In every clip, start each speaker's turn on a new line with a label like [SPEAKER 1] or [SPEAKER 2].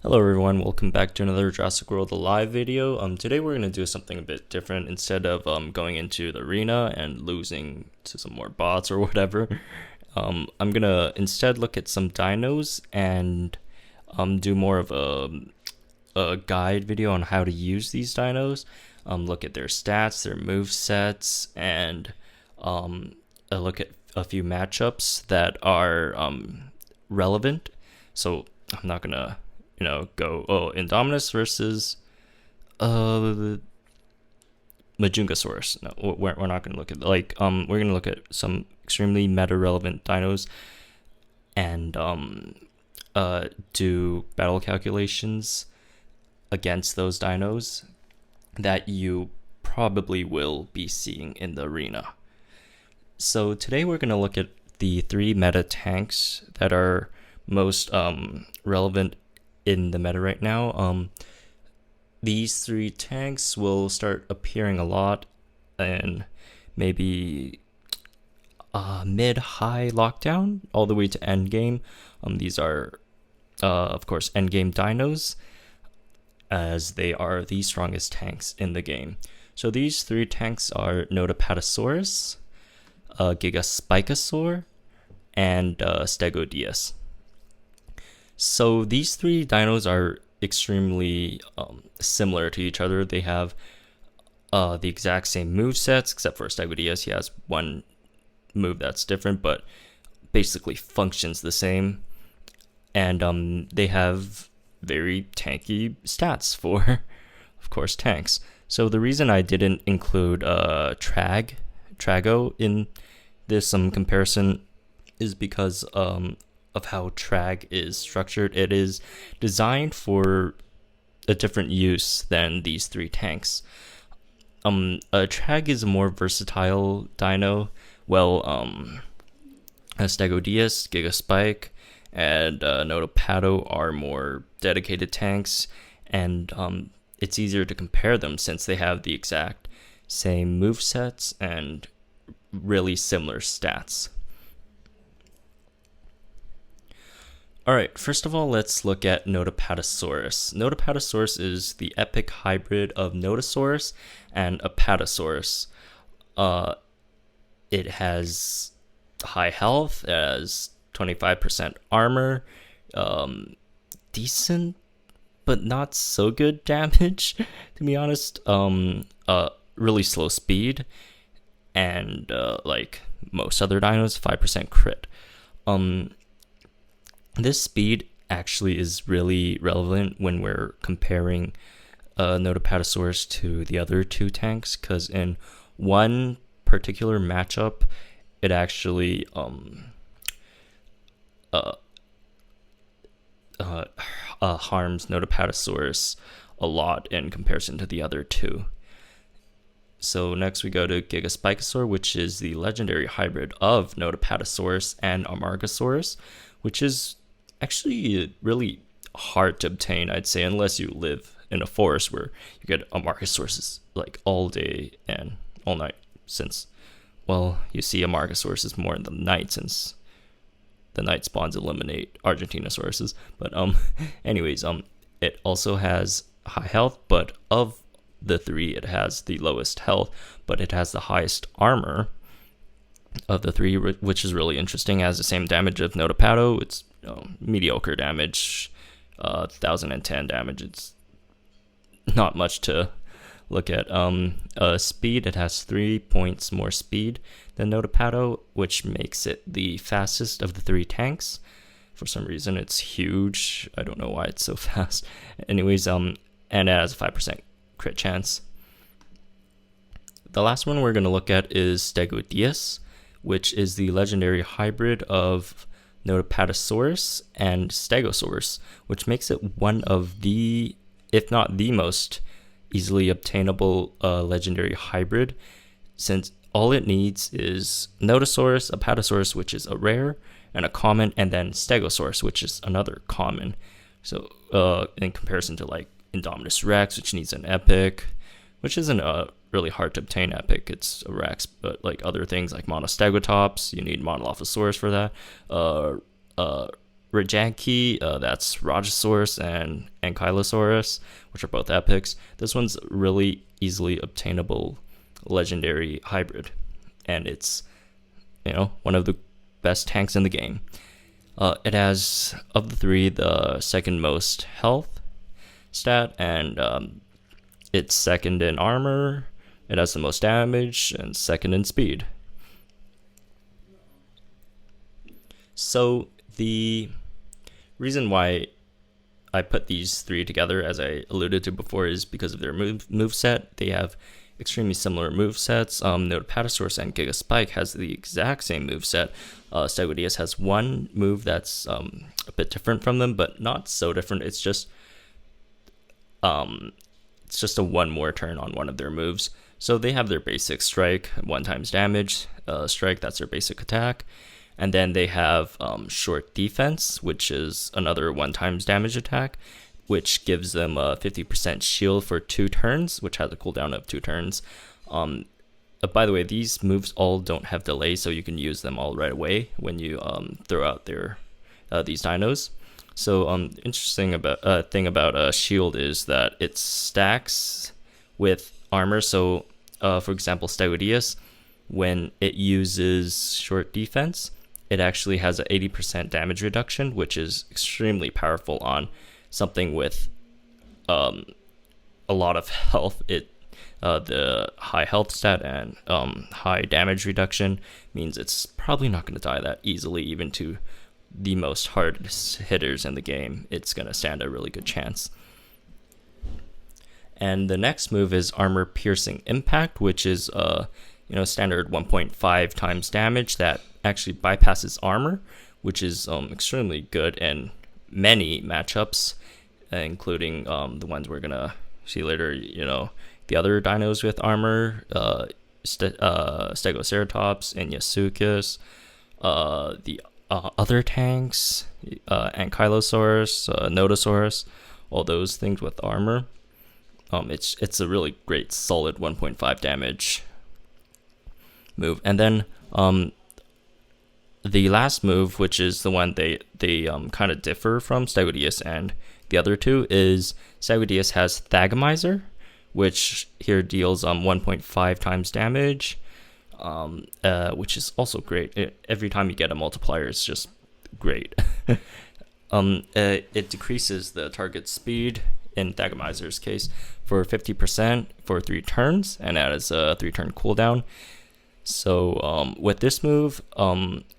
[SPEAKER 1] Hello everyone, welcome back to another Jurassic World Alive video. Today we're going to do something a bit different. Instead of going into the arena and losing to some more bots or whatever, I'm going to instead look at some dinos and do more of a guide video on how to use these dinos. Look at their stats, their move sets, and look at a few matchups that are relevant. So I'm not going to go, Indominus versus Majungasaurus. No, we're not going to look at, we're going to look at some extremely meta-relevant dinos and do battle calculations against those dinos that you probably will be seeing in the arena. So today we're going to look at the three meta tanks that are most relevant in the meta right now. These three tanks will start appearing a lot in maybe mid-high lockdown all the way to endgame. These are, of course, endgame dinos, as they are the strongest tanks in the game. So these three tanks are Nodopatosaurus, Gigaspikasaur, and Stegodeus. So these three dinos are extremely similar to each other. They have the exact same move sets, except for Stegodeus. He has one move that's different, but basically functions the same. And they have very tanky stats for, of course, tanks. So the reason I didn't include Trago in this comparison is because of how Trag is structured. It is designed for a different use than these three tanks. Trag is a more versatile dino. Stegodeus, Gigaspike, and Nodopato are more dedicated tanks, and it's easier to compare them since they have the exact same movesets and really similar stats. Alright, first of all, let's look at Nodopatosaurus. Nodopatosaurus is the epic hybrid of Nodosaurus and Apatosaurus. It has high health, it has 25% armor, decent but not so good damage, to be honest. Really slow speed, and like most other dinos, 5% crit. This speed actually is really relevant when we're comparing Nodopatosaurus to the other two tanks, because in one particular matchup, it actually harms Nodopatosaurus a lot in comparison to the other two. So next we go to Gigaspikasaur, which is the legendary hybrid of Nodopatosaurus and Amargasaurus, which is actually really hard to obtain, I'd say, unless you live in a forest where you get Amargasaurus like all day and all night, since, well, you see Amargasaurus more in the night, since the night spawns eliminate Argentinosaurus. But anyways, it also has high health, but of the three, it has the lowest health, but it has the highest armor of the three, which is really interesting. It has the same damage of Nodopato. It's mediocre damage, 1010 damage. It's not much to look at. Speed, it has 3 points more speed than Nodopato, which makes it the fastest of the three tanks. For some reason, it's huge. I don't know why it's so fast. Anyways, and it has a 5% crit chance. The last one we're going to look at is Stegodeus, which is the legendary hybrid of Nodopatosaurus and Stegosaurus, which makes it one of the, if not the most easily obtainable legendary hybrid, since all it needs is Nodosaurus, Apatosaurus, which is a rare and a common, and then Stegosaurus, which is another common. So in comparison to like Indominus Rex, which needs an epic, which isn't a really hard to obtain epic. It's a Rex, but like other things like Monostegotops, you need Monolophosaurus for that. Rajanki, that's Rajasaurus and Ankylosaurus, which are both epics. This one's really easily obtainable legendary hybrid, and it's one of the best tanks in the game. It has, of the three, the second most health stat, and it's second in armor. It has the most damage and second in speed. So the reason why I put these three together, as I alluded to before, is because of their move set. They have extremely similar move sets. Nodopatosaurus and Gigaspike has the exact same move set. Stegodeus has one move that's a bit different from them, but not so different. It's just a one more turn on one of their moves. So they have their basic strike, 1 times damage. Strike, that's their basic attack. And then they have short defense, which is another 1 times damage attack, which gives them a 50% shield for 2 turns, which has a cooldown of 2 turns. By the way, these moves all don't have delay, so you can use them all right away when you throw out these dinos. So interesting thing about shield is that it stacks with armor. So for example, Stegodeus, when it uses short defense, it actually has an 80% damage reduction, which is extremely powerful on something with a lot of health. The high health stat and high damage reduction means it's probably not going to die that easily, even to the most hardest hitters in the game. It's going to stand a really good chance. And the next move is Armor Piercing Impact, which is standard 1.5 times damage that actually bypasses armor, which is extremely good in many matchups, including the ones we're gonna see later. The other dinos with armor, Stegoceratops and Yasuchus, the other tanks, Ankylosaurus, Nodosaurus, all those things with armor. It's a really great solid 1.5 damage move. And then the last move, which is the one they kind of differ from Stegodeus and the other two, is Stegodeus has Thagomizer, which here deals 1.5 times damage, which is also great. Every time you get a multiplier, it's just great. It decreases the target speed, in Thagomizer's case, for 50% for 3 turns, and that is a 3-turn cooldown. So with this move,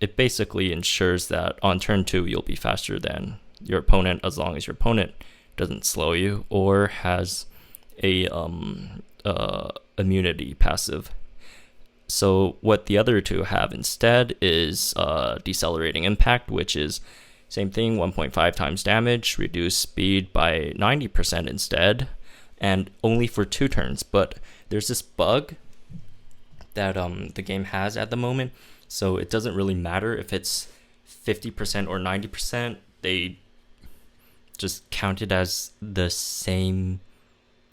[SPEAKER 1] it basically ensures that on turn 2 you'll be faster than your opponent, as long as your opponent doesn't slow you or has a immunity passive. So what the other two have instead is Decelerating Impact, which is same thing, 1.5 times damage, reduce speed by 90% instead, and only for 2 turns. But there's this bug that the game has at the moment, so it doesn't really matter if it's 50% or 90%. They just count it as the same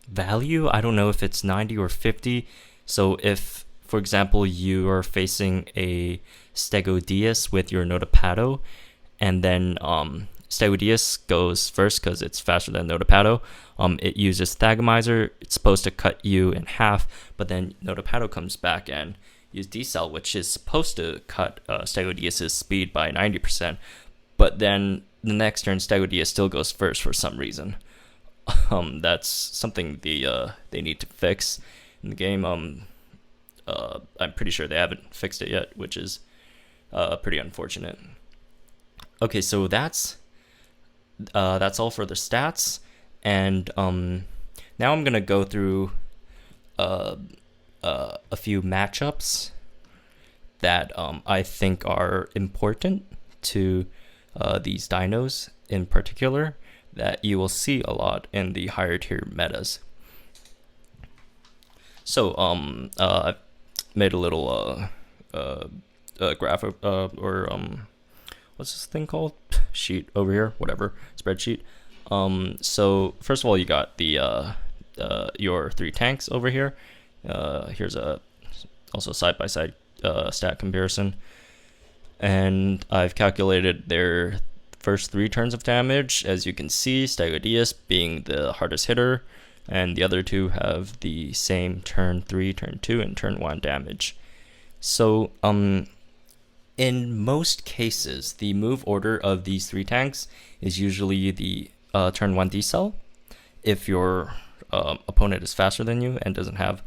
[SPEAKER 1] value. I don't know if it's 90 or 50. So if, for example, you are facing a Stegodeus with your Nodopato, and then Stegodeus goes first because it's faster than Nodopato. It uses Thagomizer. It's supposed to cut you in half, but then Nodopato comes back and uses Decel, which is supposed to cut Stegodeus' speed by 90%. But then the next turn, Stegodeus still goes first for some reason. That's something they need to fix in the game. I'm pretty sure they haven't fixed it yet, which is pretty unfortunate. Okay, so that's all for the stats, and now I'm gonna go through a few matchups that I think are important to these dinos in particular, that you will see a lot in the higher tier metas. So I've made a little graph what's this thing called? Sheet over here, whatever, spreadsheet. So first of all, you got the your 3 tanks over here. Here's also side-by-side stat comparison, and I've calculated their first 3 turns of damage. As you can see, Stegodeus being the hardest hitter, and the other 2 have the same turn 3, turn 2, and turn 1 damage. So, in most cases, the move order of these 3 tanks is usually the turn 1 decel. If your opponent is faster than you and doesn't have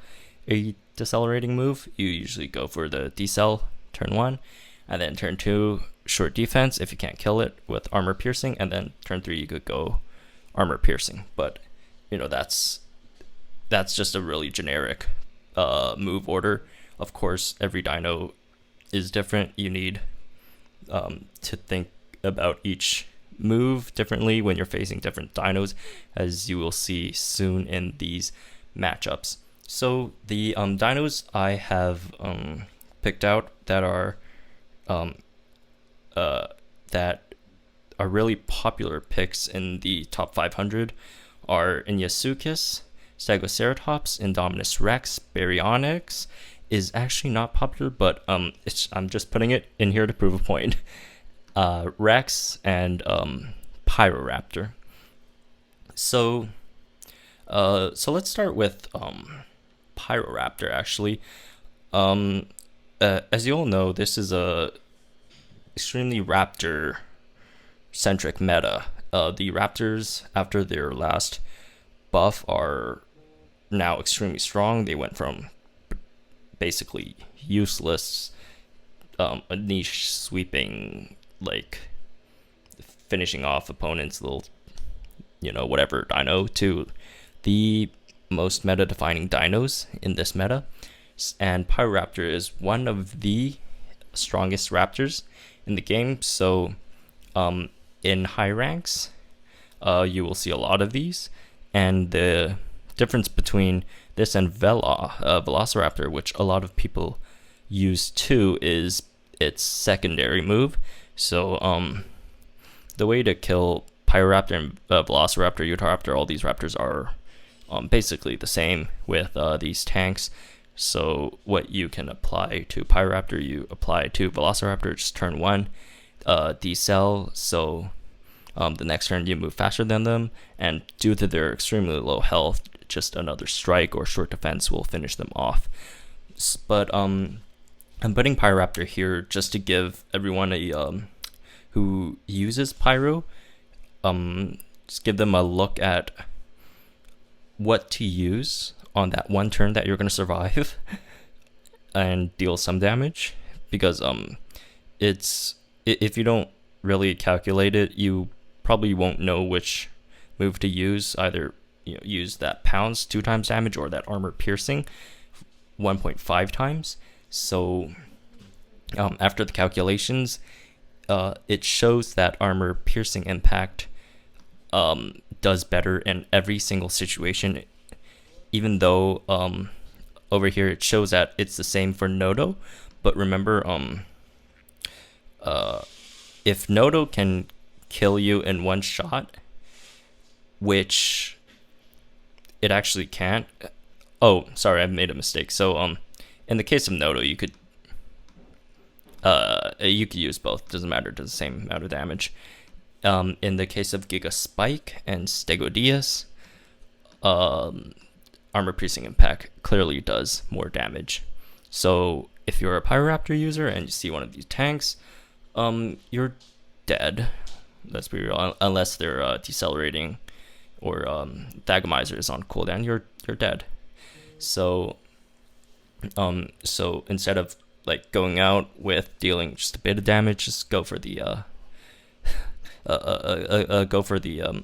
[SPEAKER 1] a decelerating move, you usually go for the decel turn 1, and then turn 2 short defense if you can't kill it with armor piercing, and then turn 3 you could go armor piercing. But that's just a really generic move order. Of course, every dino is different. You need to think about each move differently when you're facing different dinos, as you will see soon in these matchups. So the dinos I have picked out that are really popular picks in the top 500 are Inyasukis, Stegoceratops, Indominus Rex, Baryonyx is actually not popular, but I'm just putting it in here to prove a point. Rex and Pyroraptor. So let's start with Pyroraptor. Actually, as you all know, this is a extremely raptor centric meta. The raptors, after their last buff, are now extremely strong. They went from basically useless, a niche sweeping, like finishing off opponents' little, whatever dino, to the most meta defining dinos in this meta. And Pyroraptor is one of the strongest raptors in the game. So in high ranks, you will see a lot of these, and the difference between this and Velociraptor, which a lot of people use too, is its secondary move. So the way to kill Pyroraptor and Velociraptor, Utahraptor, all these raptors are basically the same with these tanks. So what you can apply to Pyroraptor, you apply to Velociraptor. Just turn 1, decel, so the next turn you move faster than them, and due to their extremely low health, just another strike or short defense will finish them off. But I'm putting Pyroraptor here just to give everyone who uses Pyro, just give them a look at what to use on that one turn that you're going to survive and deal some damage, because if you don't really calculate it, you probably won't know which move to use. Either use that pounce 2 times damage or that armor piercing 1.5 times. So after the calculations, it shows that armor piercing impact does better in every single situation, even though over here it shows that it's the same for Nodo. But remember, if Nodo can kill you in one shot, which it actually can't. Oh, sorry, I've made a mistake. So in the case of Nodo, you could use both. Doesn't matter, it does the same amount of damage. In the case of Gigaspike and Stegodeus, armor piercing impact clearly does more damage. So if you're a Pyroraptor user and you see one of these tanks, you're dead. Let's be real. Unless they're decelerating or Thagomizer is on cooldown, you're dead. So instead of like going out with dealing just a bit of damage, just go for the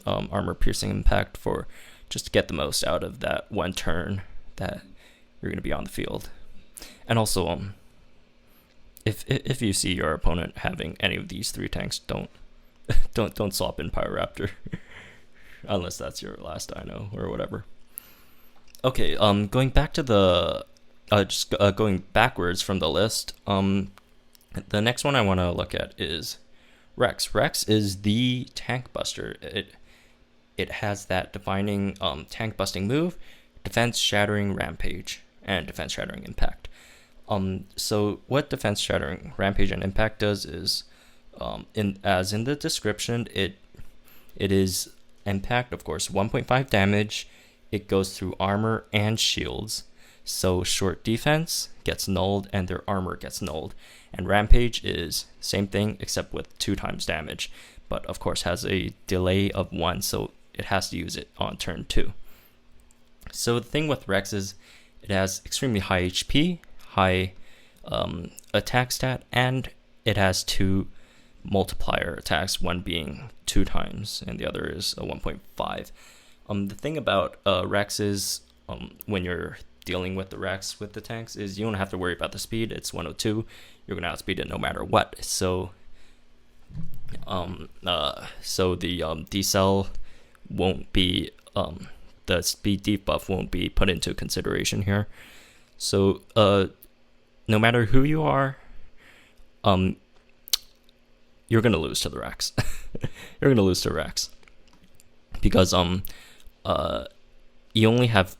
[SPEAKER 1] armor piercing impact for just to get the most out of that one turn that you're going to be on the field. And also, if you see your opponent having any of these 3 tanks, don't swap in Pyroraptor unless that's your last dino or whatever. Okay, going back to the going backwards from the list, the next one I want to look at is Rex. Rex is the tank buster. It has that defining tank busting move, defense shattering rampage, and defense shattering impact. So what defense shattering rampage and impact does is In the description, it is impact, of course, 1.5 damage. It goes through armor and shields. So short defense gets nulled and their armor gets nulled. And rampage is same thing except with 2 times damage, but of course has a delay of 1, so it has to use it on turn 2. So the thing with Rex is it has extremely high HP, high attack stat, and it has 2 multiplier attacks, one being 2 times and the other is a 1.5. The thing about Rex is when you're dealing with the Rex with the tanks is you don't have to worry about the speed. It's 102. You're gonna outspeed it no matter what. So the decel won't be the speed debuff won't be put into consideration here. So no matter who you are, you're gonna lose to the Rex. You're gonna lose to Rex because you only have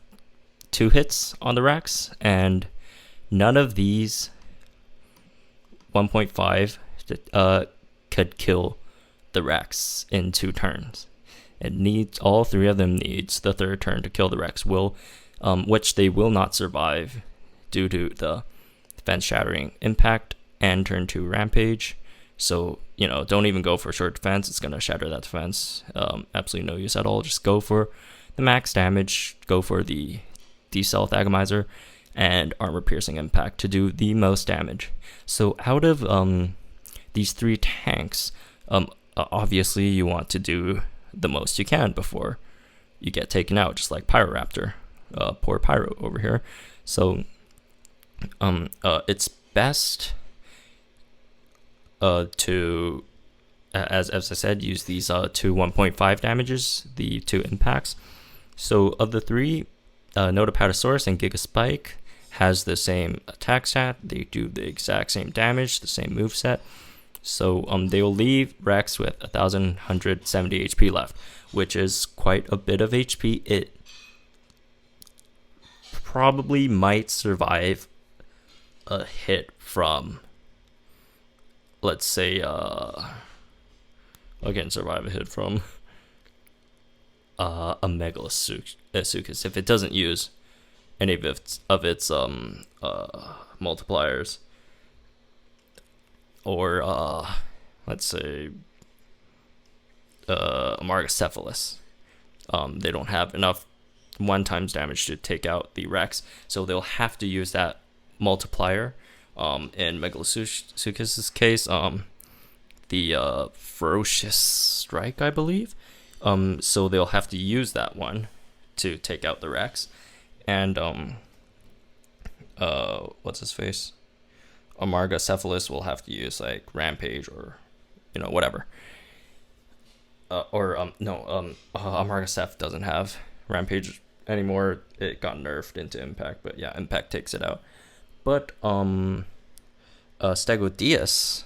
[SPEAKER 1] 2 hits on the Rex, and none of these 1.5 could kill the Rex in 2 turns. It needs all 3 of them needs the 3rd turn to kill the Rex, which they will not survive due to the defense shattering impact and turn 2 rampage. So don't even go for short defense. It's gonna shatter that defense. Absolutely no use at all. Just go for the max damage. Go for the decel agamizer and armor piercing impact to do the most damage. So out of these 3 tanks, obviously you want to do the most you can before you get taken out, just like Pyroraptor, poor Pyro over here. So it's best to, as I said, use these 2 1.5 damages, the 2 impacts. So of the 3, Nodopatosaurus and Gigaspike has the same attack stat. They do the exact same damage, the same moveset. So they will leave Rex with 1,170 HP left, which is quite a bit of HP. It probably might survive a hit from, let's say, again, survive a hit from a Megalasuchus if it doesn't use any of its multipliers, or let's say Amargacephalus. They don't have enough 1 times damage to take out the Rex, so they'll have to use that multiplier. In Megalasuchus's case, the Ferocious Strike, I believe. So they'll have to use that one to take out the Rex. And what's his face? Amargacephalus will have to use like Rampage or whatever. Amargaceph doesn't have Rampage anymore. It got nerfed into Impact, but yeah, Impact takes it out. But Stegodeus,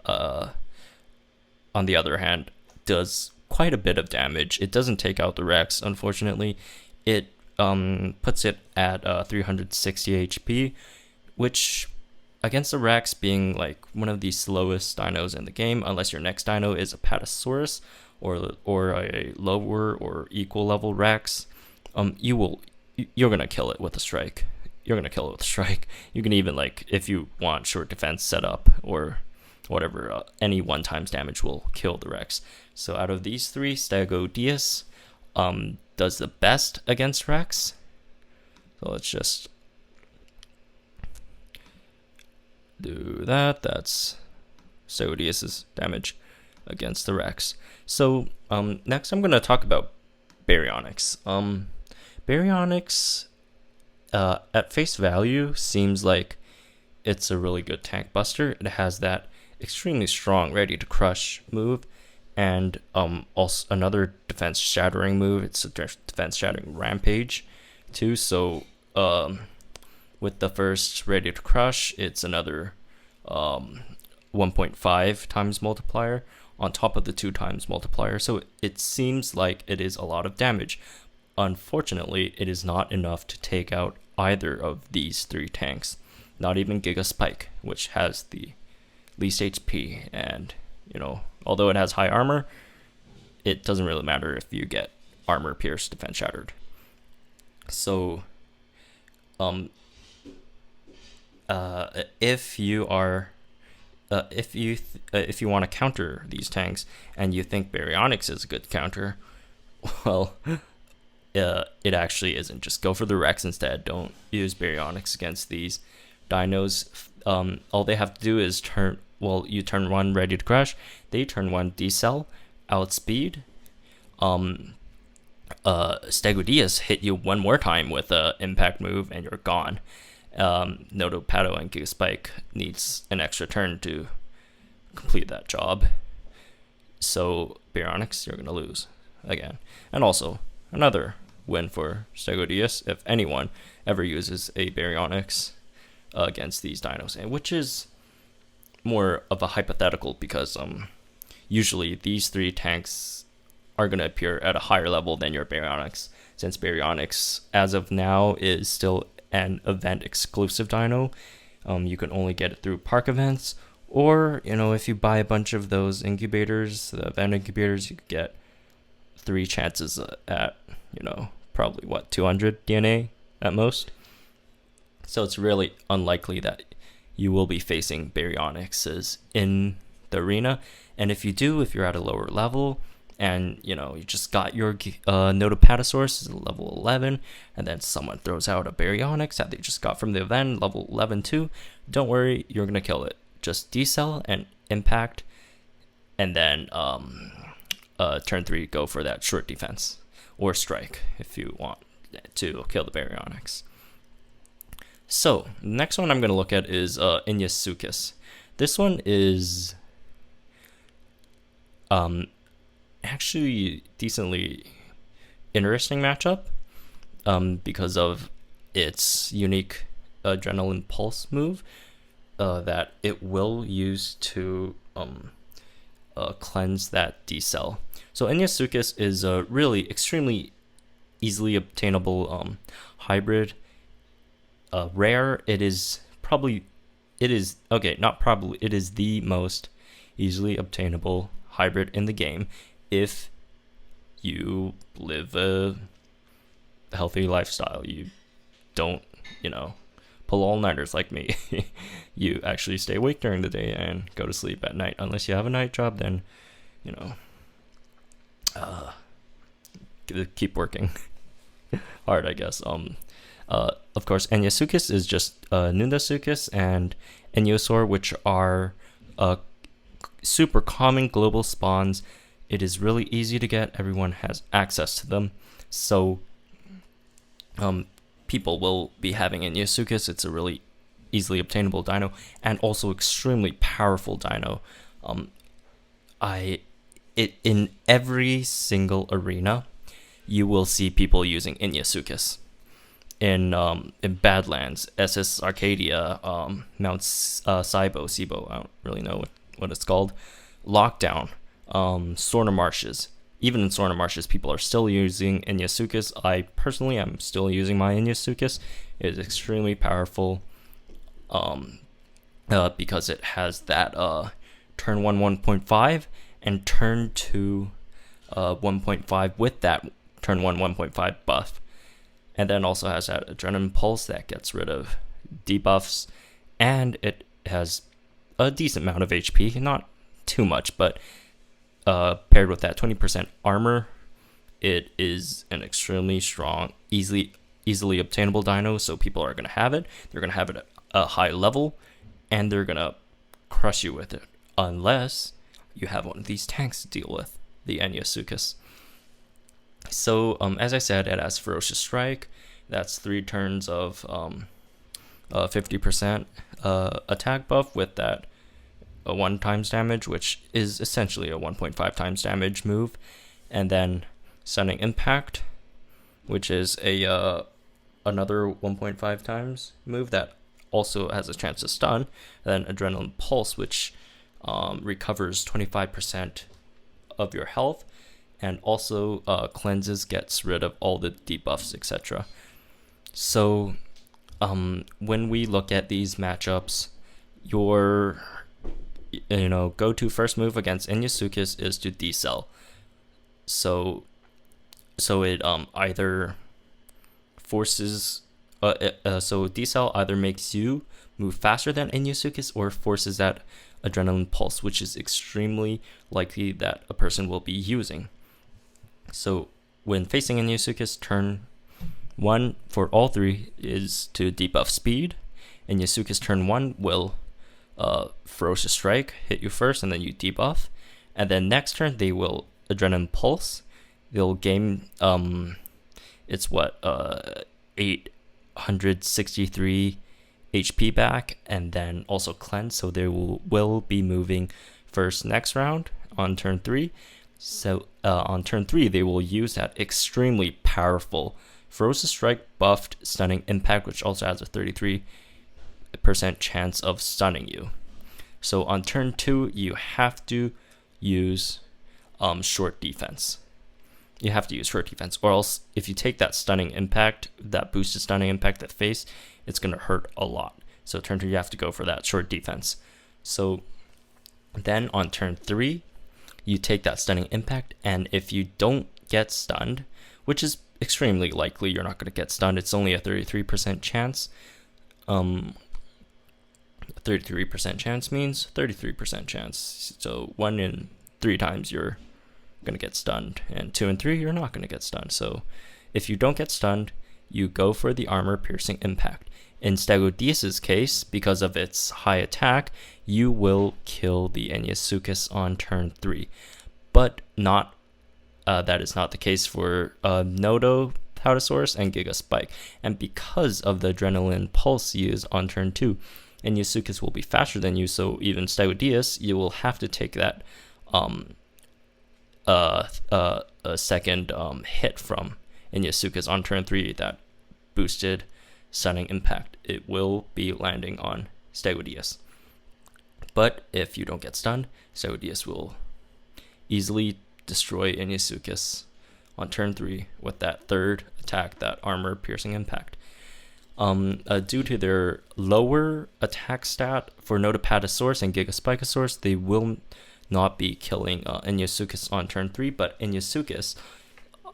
[SPEAKER 1] on the other hand, does quite a bit of damage. It doesn't take out the Rex, unfortunately. It puts it at 360 HP, which against the Rex being like one of the slowest dinos in the game, unless your next dino is a Patasaurus or a lower or equal level Rex, you're gonna kill it with a strike. You're gonna kill it with a strike. You can even, like, if you want short defense set up or whatever, any 1 times damage will kill the Rex. So out of these 3, Stegodeus does the best against Rex. So let's just do that. That's Stegodeus's damage against the Rex. So next I'm going to talk about Baryonyx. Baryonyx, at face value, seems like it's a really good tank buster. It has that extremely strong ready to crush move, and also another defense shattering move. It's a defense shattering rampage too. So with the first ready to crush, it's another 1.5 times multiplier on top of the 2 times multiplier. So it seems like it is a lot of damage. Unfortunately, it is not enough to take out either of these 3 tanks. Not even Gigaspike, which has the least HP, and although it has high armor, it doesn't really matter if you get armor pierced, defense shattered. So if you want to counter these tanks and you think Baryonyx is a good counter, well, it actually isn't. Just go for the Rex instead. Don't use Baryonyx against these dinos. All they have to do is you turn 1 ready to crush, they turn 1 decel, outspeed. Stegodeus hit you one more time with a impact move and you're gone. Nodopato and Gigaspike needs an extra turn to complete that job. So Baryonyx, you're gonna lose again. And also another win for Stegodeus if anyone ever uses a Baryonyx against these dinos, and which is more of a hypothetical because usually these 3 tanks are going to appear at a higher level than your Baryonyx, since Baryonyx as of now is still an event exclusive dino. You can only get it through park events, or if you buy a bunch of those incubators, the event incubators, you could get 3 chances at probably 200 DNA at most. So it's really unlikely that you will be facing Baryonyxes in the arena. And if you do, if you're at a lower level and you just got your Nodopatosaurus level 11, and then someone throws out a Baryonyx that they just got from the event level 11 too, don't worry, you're gonna kill it. Just decel and impact, and then turn 3 go for that short defense or strike if you want to kill the Baryonyx. So the next one I'm going to look at is Inyasukis. This one is actually decently interesting matchup because of its unique adrenaline pulse move that it will use to cleanse that decel. So Inyasukis is a really extremely easily obtainable hybrid. Rare. It is the most easily obtainable hybrid in the game if you live a healthy lifestyle. You don't pull all-nighters like me. You actually stay awake during the day and go to sleep at night. Unless you have a night job, then keep working hard, I guess. Of course, Inyasukis is just Nudasukis and Inyosaur, which are super common global spawns. It is really easy to get. Everyone has access to them. So people will be having Inyasukis. It's a really easily obtainable dino and also extremely powerful dino. In every single arena, you will see people using Inyasukis. In Badlands, SS Arcadia, Mount Sibo, I don't really know what it's called, Lockdown, Sorna Marshes. Even in Sorna Marshes, people are still using Inyasukis. I personally am still using my Inyasukis. It is extremely powerful because it has that turn 1 1.5 and turn 2 1.5 with that turn 1 1.5 buff. And then also has that adrenaline pulse that gets rid of debuffs, and it has a decent amount of HP, not too much, but paired with that 20% armor, it is an extremely strong, easily obtainable dino. So people are gonna have it. They're gonna have it at a high level, and they're gonna crush you with it, unless you have one of these tanks to deal with, the Inyasukis. So, as I said, it has Ferocious Strike. That's 3 turns of 50% attack buff with that 1 times damage, which is essentially a 1.5 times damage move. And then Stunning Impact, which is another 1.5 times move that also has a chance to stun. And then Adrenaline Pulse, which recovers 25% of your health, and also cleanses, gets rid of all the debuffs, etc. So when we look at these matchups, your go-to first move against Inyasukis is to decel. So it either forces so decel either makes you move faster than Inyasukis or forces that adrenaline pulse, which is extremely likely that a person will be using. So when facing Inyasukis, turn 1 for all 3 is to debuff speed. Inyasukis turn 1 will Ferocious Strike, hit you first, and then you debuff. And then next turn they will Adrenaline Pulse. They'll gain 863 HP back, and then also cleanse. So they will be moving first next round on turn 3. So on turn 3 they will use that extremely powerful Ferocious Strike buffed Stunning Impact, which also has a 33% chance of stunning you. So on turn 2 you have to use short defense. You have to use short defense, or else if you take that stunning impact, that boosted stunning impact at face, it's going to hurt a lot. So turn 2 you have to go for that short defense. So then on turn 3 you take that stunning impact, and if you don't get stunned, which is extremely likely you're not going to get stunned, it's only a 33% chance. 33% chance means 33% chance. So 1 in 3 times you're going to get stunned, and 2 and 3 you're not going to get stunned. So if you don't get stunned, you go for the armor piercing impact. In Stegodeus' case, because of its high attack, you will kill the Inyasukis on turn 3. But not that is not the case for Nodopatosaurus and Gigaspike. And because of the adrenaline pulse used on turn 2, Inyasukis will be faster than you, so even Stegodeus, you will have to take that a second hit from Inyasukis on turn 3, that boosted stunning impact. It will be landing on Stegodeus. But if you don't get stunned, Stegodeus will easily destroy Inyasukis on turn 3 with that third attack, that armor piercing impact. Due to their lower attack stat for Nodopatosaurus and Gigaspikasaurus, they will not be killing Inyasukis on turn 3, but Inyasukis,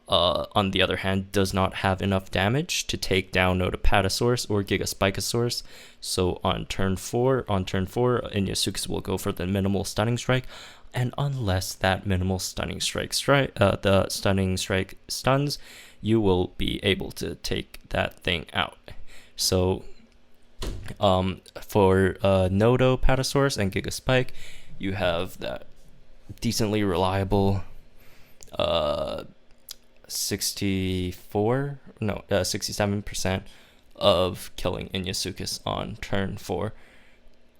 [SPEAKER 1] on the other hand, does not have enough damage to take down Nodopatosaurus or Gigaspikasaurus. So on turn 4, Inyasukis will go for the minimal stunning strike, and unless that minimal stunning strike the stunning strike stuns, you will be able to take that thing out. So for Nodopatosaurus and Gigaspike, you have that decently reliable 67% of killing Inyasukis on turn 4,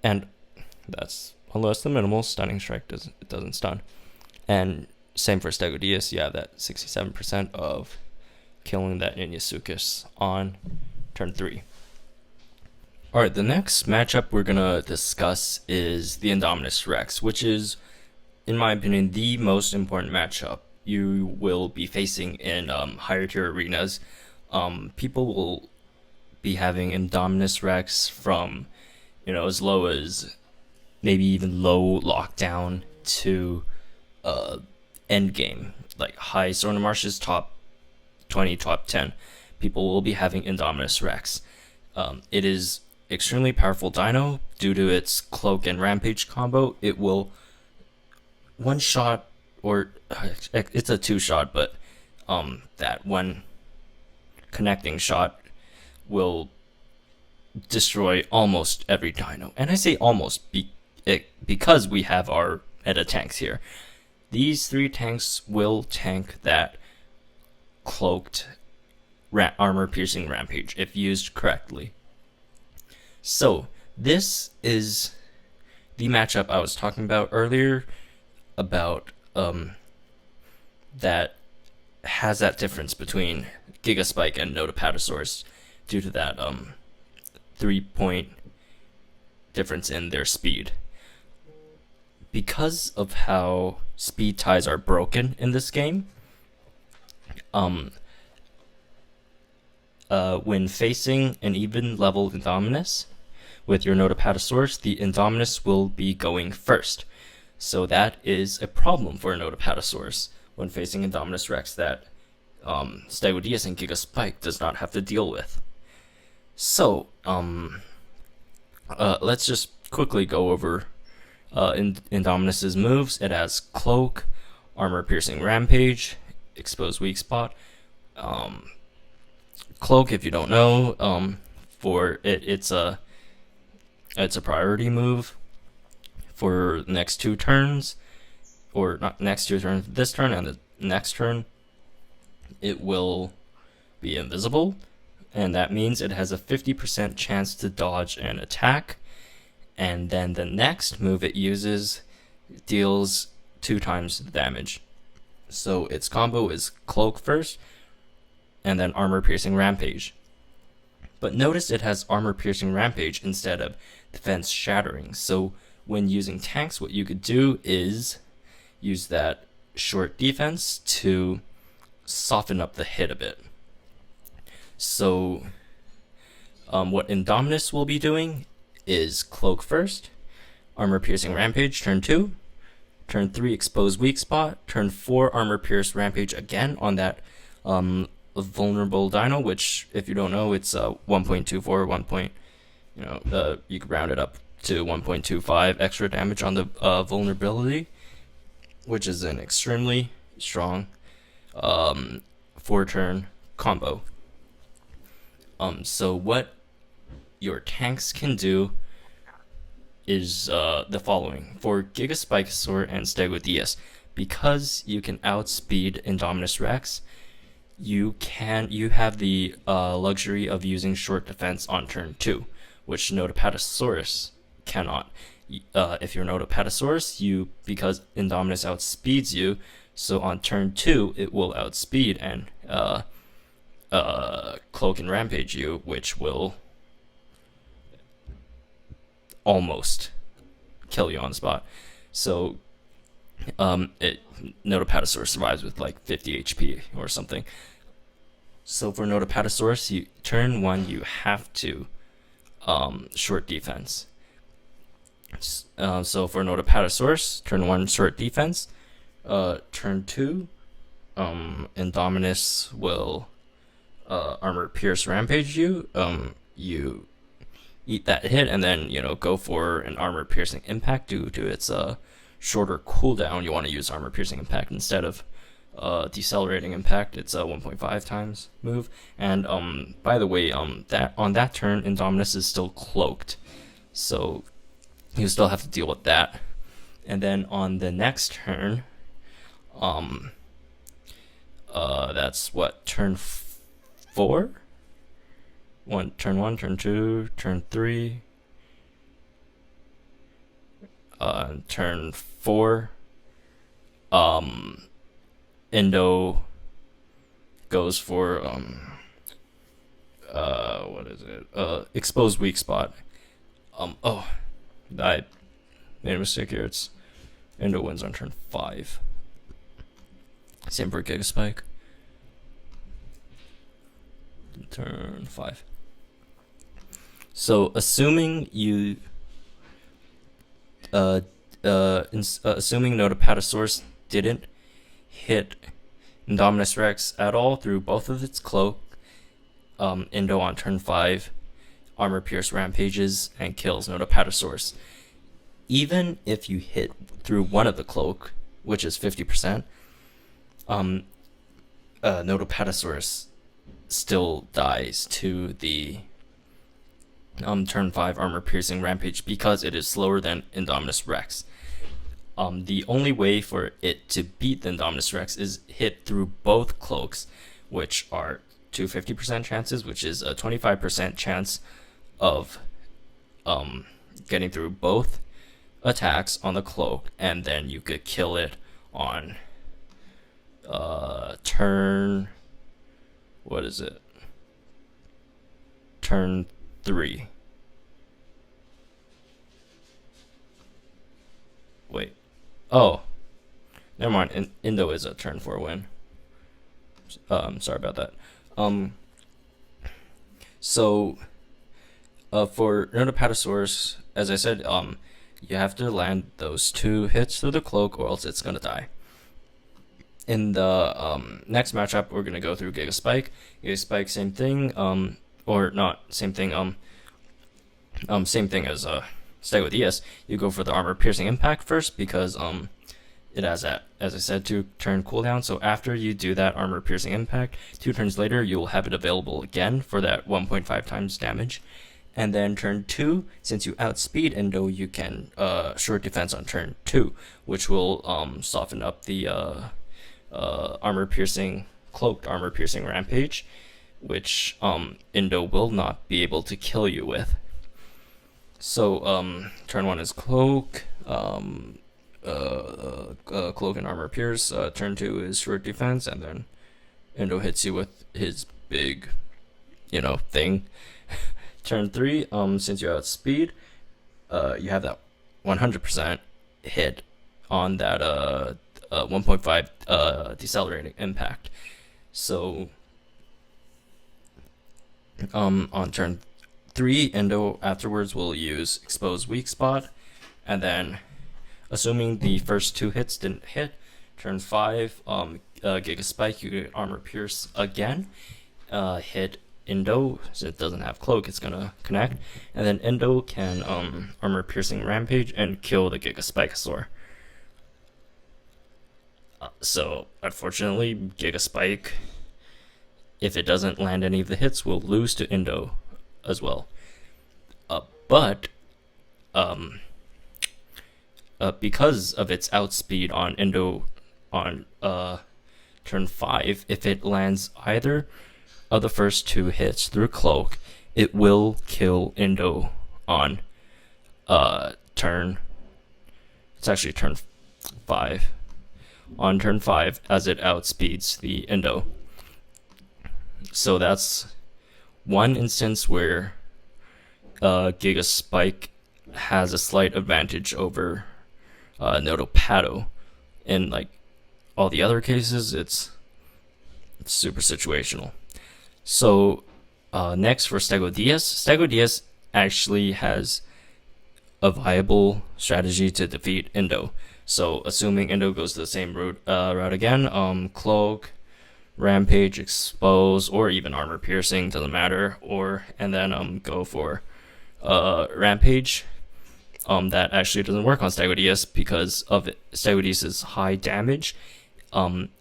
[SPEAKER 1] and that's unless the minimal stunning strike doesn't stun. And same for Stegodeus, you have that 67% of killing that Inyasukis on turn 3. Alright, the next matchup we're gonna discuss is the Indominus Rex, which is, in my opinion, the most important matchup you will be facing in higher tier arenas. People will be having Indominus Rex from, as low as maybe even low lockdown to end game, like high Zona Marshes, top 20, top 10. People will be having Indominus Rex. It is extremely powerful dino due to its cloak and rampage combo. It will one shot, or it's a 2-shot, but that one connecting shot will destroy almost every dino. And I say almost because we have our meta tanks here. These 3 tanks will tank that cloaked armor piercing rampage if used correctly. So this is the matchup I was talking about earlier, about that has that difference between Gigaspike and Nodopatosaurus due to that 3-point difference in their speed. Because of how speed ties are broken in this game, when facing an even level Indominus, with your Nodopatosaurus, the Indominus will be going first. So that is a problem for a Nodopatosaurus when facing Indominus Rex that Stegodeus and Gigaspike does not have to deal with. So, let's just quickly go over Indominus's moves. It has Cloak, Armor Piercing Rampage, Expose Weak Spot. Cloak, if you don't know, for it's a priority move for the next 2 turns, or not next 2 turns, this turn and the next turn. It will be invisible, and that means it has a 50% chance to dodge an attack, and then the next move it uses deals 2 times the damage. So its combo is Cloak first, and then Armor Piercing Rampage. But notice it has Armor Piercing Rampage instead of Defense Shattering. So when using tanks, what you could do is use that short defense to soften up the hit a bit. So what Indominus will be doing is Cloak first, Armor Piercing Rampage turn 2, turn 3 Expose Weak Spot, turn 4 Armor Pierce Rampage again on that vulnerable dino, which if you don't know, it's 1.24, you could round it up to 1.25 extra damage on the vulnerability, which is an extremely strong 4-turn combo. So what your tanks can do is the following. For Gigaspikasaur and Stegodeus, because you can outspeed Indominus Rex, you have the luxury of using short defense on turn 2, which Nodopatosaurus cannot. If you're Nodopatosaurus, because Indominus outspeeds you, so on turn 2 it will outspeed and Cloak and Rampage you, which will almost kill you on the spot. So Nodopatosaurus survives with like 50 HP or something. So for Nodopatosaurus, turn 1 you have to short defense. So for Nodopatosaurus, turn 1 short defense. Turn 2, Indominus will Armor Pierce Rampage you. You eat that hit and then go for an Armor Piercing Impact due to its shorter cooldown. You want to use Armor Piercing Impact instead of Decelerating Impact. It's a 1.5 times move. And by the way, that on that turn, Indominus is still cloaked, so you still have to deal with that. And then on the next turn, that's what, turn 4? Turn 1, turn 2, turn 3, turn 4, Indo goes for what is it? Expose Weak Spot. Oh, I made a mistake here. It's Indo wins on turn 5. Same for Gigaspike. Turn 5. So assuming you assuming Nodopatosaurus didn't hit Indominus Rex at all through both of its cloak, Indo on turn 5 Armor Pierce Rampages and kills Nodopatosaurus. Even if you hit through one of the cloak, which is 50%, Nodopatosaurus still dies to the turn 5 Armor Piercing Rampage because it is slower than Indominus Rex. The only way for it to beat the Indominus Rex is hit through both cloaks, which are 50% chances, which is a 25% chance of getting through both attacks on the cloak, and then you could kill it on turn, what is it? Turn 3. Wait. Oh. Never mind. Indo is a turn 4 win. Sorry about that. So For Nodopatosaurus, as I said, you have to land those 2 hits through the cloak, or else it's gonna die. In the next matchup, we're gonna go through Gigaspike. Gigaspike, same thing, or not same thing, same thing as Stegodeus. You go for the armor piercing impact first because it has that, as I said, 2-turn cooldown. So after you do that armor piercing impact, 2 turns later you'll have it available again for that 1.5 times damage. And then turn 2, since you outspeed Endo, you can short defense on turn 2, which will soften up the cloaked armor piercing rampage, which Endo will not be able to kill you with. So turn 1 is cloak, cloak and armor pierce. Turn 2 is short defense, and then Endo hits you with his big, thing. Turn 3, since you outspeed, you have that 100% hit on that 1.5 decelerating impact. So on turn 3, Endo afterwards will use expose weak spot, and then assuming the first 2 hits didn't hit, turn 5, Gigaspike, you get armor pierce again, hit Endo. Since it doesn't have cloak, it's gonna connect, and then Endo can armor piercing rampage and kill the Gigaspikasaur. So unfortunately, Gigaspike, if it doesn't land any of the hits, will lose to Endo as well. But because of its outspeed on Endo on turn 5, if it lands either of the first 2 hits through cloak, it will kill Endo on turn 5. On turn 5, as it outspeeds the Endo. So that's one instance where Gigaspike has a slight advantage over Nodopato. In like all the other cases, it's super situational. So next for Stegodeus. Stegodeus actually has a viable strategy to defeat Endo. So assuming Endo goes the same route again, cloak, rampage, expose, or even armor piercing, doesn't matter, and then go for rampage. That actually doesn't work on Stegodeus because of Stegodeus's high damage.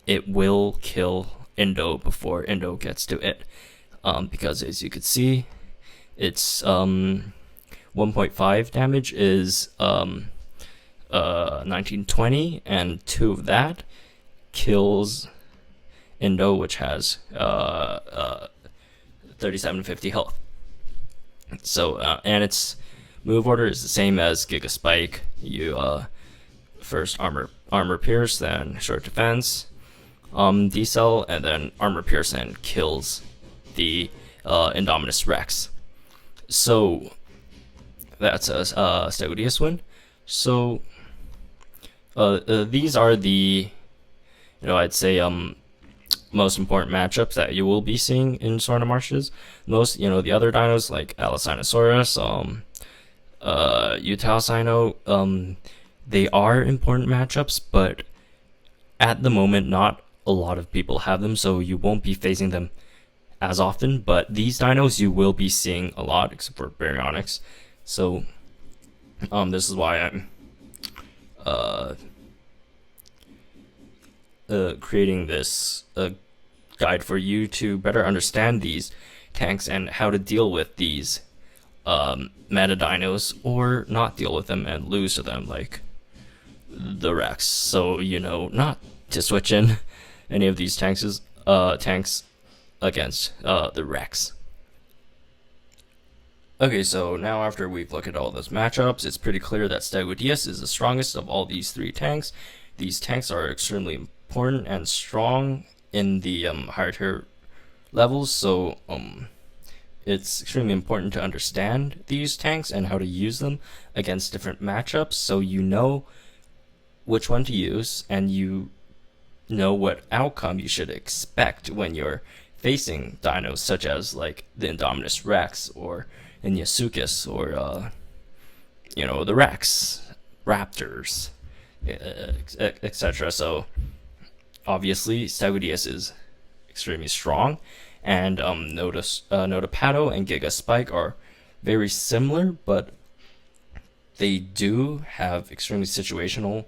[SPEAKER 1] It will kill Endo before Endo gets to it, because as you could see, its 1.5 damage is 1920, and 2 of that kills Endo, which has 3750 health. So and its move order is the same as Gigaspike. You first armor pierce, then short defense, decel, and then armor pierce and kills the Indominus Rex. So that's a Stegodeus win. So these are the, I'd say most important matchups that you will be seeing in Sword of Marshes. Most, the other dinos like Allosaurus, Utalsino, they are important matchups, but at the moment, not a lot of people have them, so you won't be facing them as often. But these dinos you will be seeing a lot, except for Baryonyx. So this is why I'm creating this guide for you to better understand these tanks and how to deal with these meta dinos, or not deal with them and lose to them, like the Rex. So not to switch in any of these tanks against the Rex. Okay, so now after we've looked at all those matchups, it's pretty clear that Stegodeus is the strongest of all these 3 tanks. These tanks are extremely important and strong in the higher tier levels, so it's extremely important to understand these tanks and how to use them against different matchups, so you know which one to use and you know what outcome you should expect when you're facing dinos such as like the Indominus Rex or Inyasuchus, or the Rex, Raptors, etc. So obviously Stegodeus is extremely strong, and Nodopato and Gigaspike are very similar, but they do have extremely situational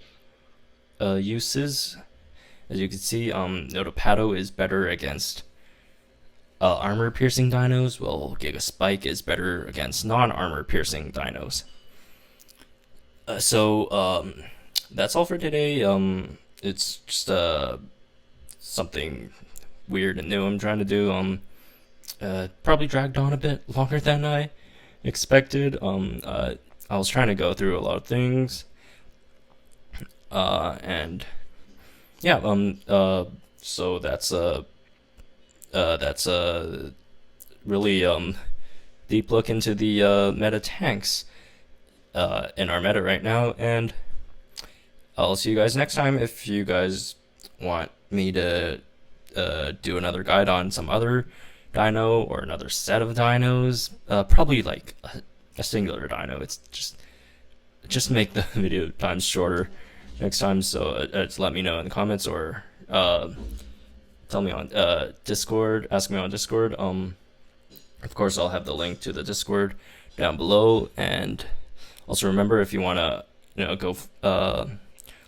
[SPEAKER 1] uses. As you can see, Nodopato is better against armor piercing dinos, while Gigaspike is better against non-armor piercing dinos. So that's all for today. It's just something weird and new I'm trying to do. Probably dragged on a bit longer than I expected. I was trying to go through a lot of things, and yeah. So that's a really deep look into the meta tanks in our meta right now, and I'll see you guys next time. If you guys want me to do another guide on some other dino or another set of dinos, probably like a singular dino. It's just make the video time shorter next time. So just let me know in the comments, or tell me on Discord, ask me on Discord. Of course, I'll have the link to the Discord down below, and also remember, if you want to go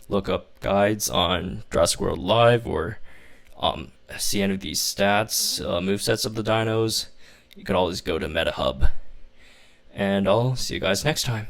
[SPEAKER 1] look up guides on Jurassic World Live, or see any of these stats, movesets of the dinos, you can always go to MetaHub. And I'll see you guys next time.